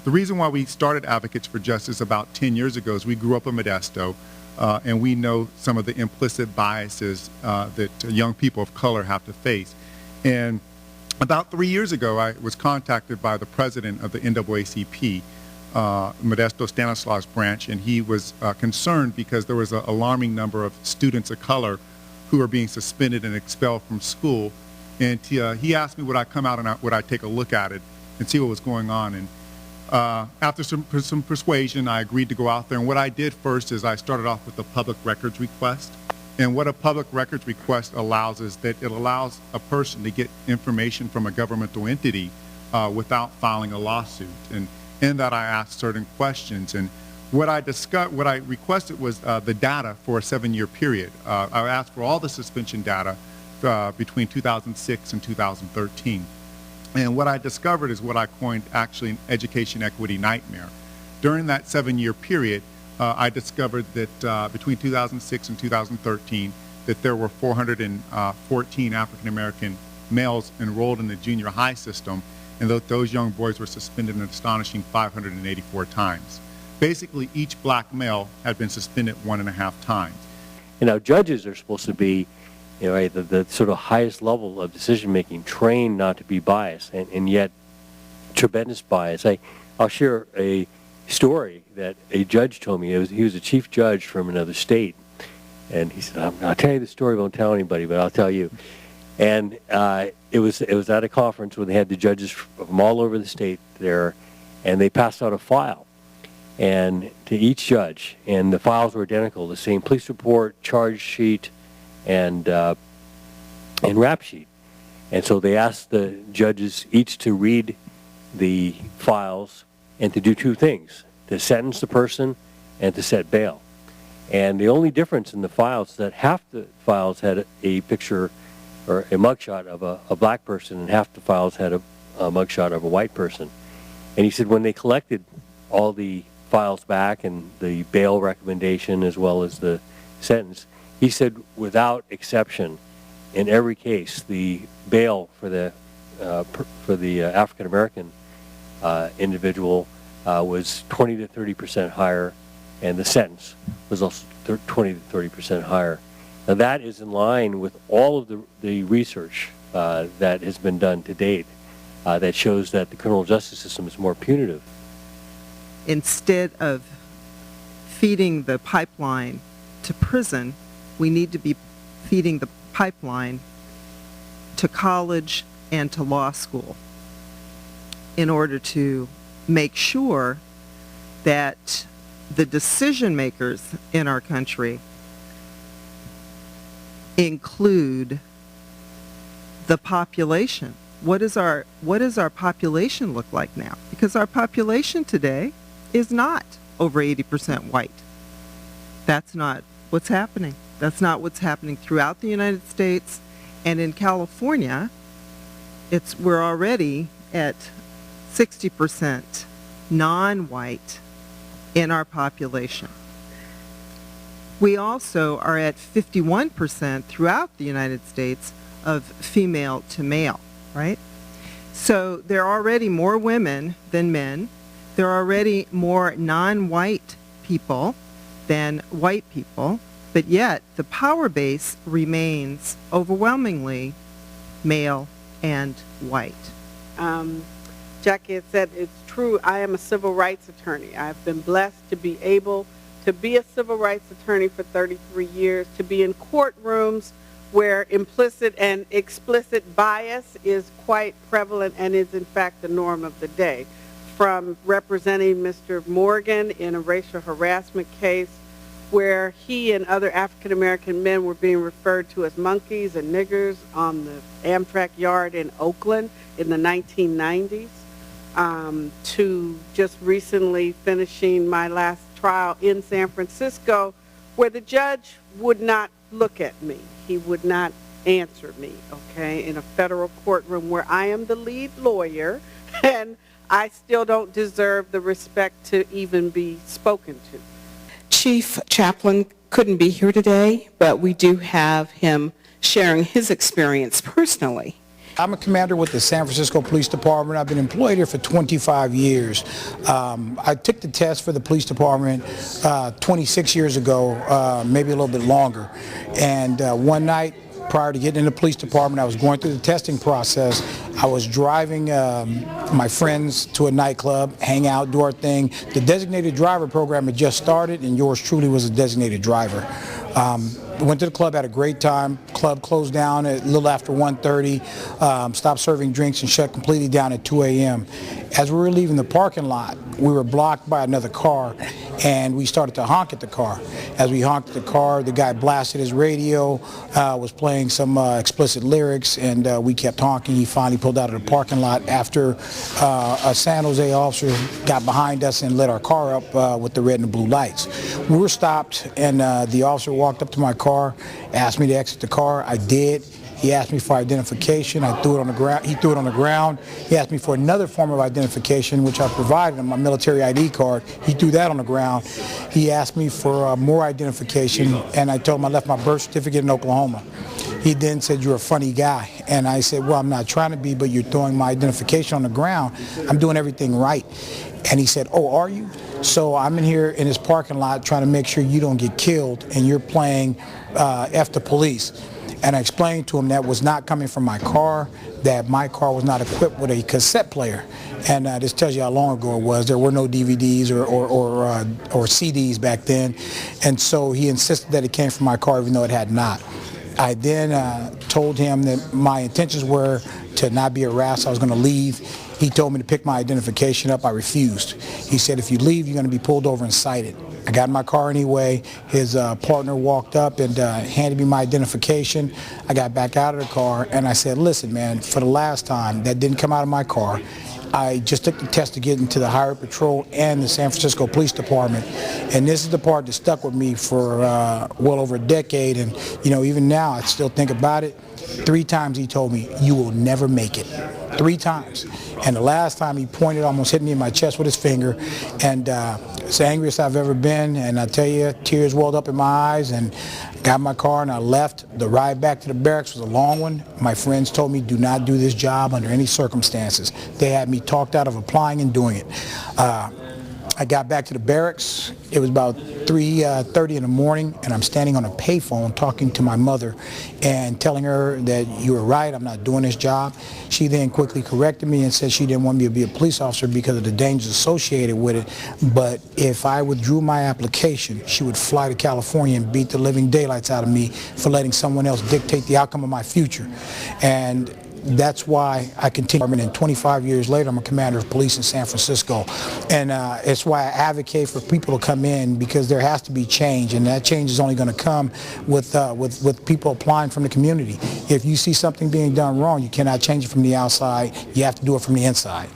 the reason why we started Advocates for Justice about 10 years ago is we grew up in Modesto, and we know some of the implicit biases that young people of color have to face. And about 3 years ago, I was contacted by the president of the NAACP, Modesto Stanislaus branch, and he was concerned because there was an alarming number of students of color who are being suspended and expelled from school. And he asked me would I come out and would I take a look at it and see what was going on. And after some persuasion, I agreed to go out there. And what I did first is I started off with a public records request. And what a public records request allows is that it allows a person to get information from a governmental entity without filing a lawsuit. And in that, I asked certain questions. And what I requested was the data for a 7-year period. I asked for all the suspension data between 2006 and 2013. And what I discovered is what I coined actually an education equity nightmare. During that 7-year period, I discovered that between 2006 and 2013, that there were 414 African-American males enrolled in the junior high system, and that those young boys were suspended an astonishing 584 times. Basically, each black male had been suspended 1.5 times. And now judges are supposed to be, you know, right, the sort of highest level of decision-making, trained not to be biased, and yet tremendous bias. I'll share a story that a judge told me. He was a chief judge from another state, and he said, I'll tell you the story, won't tell anybody, but I'll tell you. And it was at a conference where they had the judges from all over the state there, and they passed out a file and to each judge, and the files were identical, the same police report, charge sheet, and rap sheet. And so they asked the judges each to read the files and to do two things: to sentence the person and to set bail. And the only difference in the files is that half the files had a picture or a mugshot of a black person, and half the files had a mugshot of a white person. And he said when they collected all the files back and the bail recommendation as well as the sentence, he said without exception, in every case, the bail for the African American individual was 20 to 30% higher, and the sentence was also 20 to 30% higher. Now that is in line with all of the research that has been done to date that shows that the criminal justice system is more punitive. Instead of feeding the pipeline to prison, we need to be feeding the pipeline to college and to law school in order to make sure that the decision makers in our country include the population. What does our population look like now? Because our population today is not over 80% white. That's not what's happening. That's not what's happening throughout the United States. And in California, we're already at 60% non-white in our population. We also are at 51% throughout the United States of female to male, right? So there are already more women than men. There are already more non-white people than white people, but yet the power base remains overwhelmingly male and white. Jackie had said it's true. I am a civil rights attorney. I've been blessed to be able to be a civil rights attorney for 33 years, to be in courtrooms where implicit and explicit bias is quite prevalent and is in fact the norm of the day. From representing Mr. Morgan in a racial harassment case where he and other African-American men were being referred to as monkeys and niggers on the Amtrak yard in Oakland in the 1990s, to just recently finishing my last trial in San Francisco where the judge would not look at me. He would not answer me, okay, in a federal courtroom where I am the lead lawyer and I still don't deserve the respect to even be spoken to. Chief Chaplain couldn't be here today, but we do have him sharing his experience personally. I'm a commander with the San Francisco Police Department. I've been employed here for 25 years. I took the test for the police department 26 years ago, maybe a little bit longer. And one night, prior to getting in the police department, I was going through the testing process. I was driving my friends to a nightclub, hang out, do our thing. The designated driver program had just started, and yours truly was a designated driver. Went to the club, had a great time. Club closed down at a little after 1:30, stopped serving drinks and shut completely down at 2 a.m. As we were leaving the parking lot, we were blocked by another car, and we started to honk at the car. As we honked at the car, the guy blasted his radio, was playing some explicit lyrics, and we kept honking. He finally pulled out of the parking lot after a San Jose officer got behind us and lit our car up with the red and the blue lights. We were stopped, and the officer walked up to my car, asked me to exit the car. I did. He asked me for identification. I threw it on the ground. He threw it on the ground. He asked me for another form of identification, which I provided him, my military ID card. He threw that on the ground. He asked me for more identification, and I told him I left my birth certificate in Oklahoma. He then said, "You're a funny guy." And I said, "Well, I'm not trying to be, but you're throwing my identification on the ground. I'm doing everything right." And he said, "Oh, are you? So I'm in here in this parking lot trying to make sure you don't get killed, and you're playing F the police." And I explained to him that was not coming from my car, that my car was not equipped with a cassette player. And this tells you how long ago it was. There were no DVDs or CDs back then. And so he insisted that it came from my car, even though it had not. I then told him that my intentions were to not be harassed. I was going to leave. He told me to pick my identification up. I refused. He said, "If you leave, you're going to be pulled over and cited." I got in my car anyway. His partner walked up and handed me my identification. I got back out of the car, and I said, "Listen, man, for the last time, that didn't come out of my car. I just took the test to get into the Highway Patrol and the San Francisco Police Department." And this is the part that stuck with me for well over a decade. And, you know, even now, I still think about it. 3 times he told me, "You will never make it." 3 times. And the last time he pointed, almost hit me in my chest with his finger. And it's the angriest I've ever been. And I tell you, tears welled up in my eyes, and got in my car and I left. The ride back to the barracks was a long one. My friends told me, "Do not do this job under any circumstances." They had me talked out of applying and doing it. I got back to the barracks. It was about 3:30 in the morning, and I'm standing on a payphone talking to my mother and telling her that "You were right, I'm not doing this job." She then quickly corrected me and said she didn't want me to be a police officer because of the dangers associated with it, but if I withdrew my application, she would fly to California and beat the living daylights out of me for letting someone else dictate the outcome of my future. And that's why I continue. And 25 years later, I'm a commander of police in San Francisco. And it's why I advocate for people to come in, because there has to be change. And that change is only going to come with people applying from the community. If you see something being done wrong, you cannot change it from the outside. You have to do it from the inside.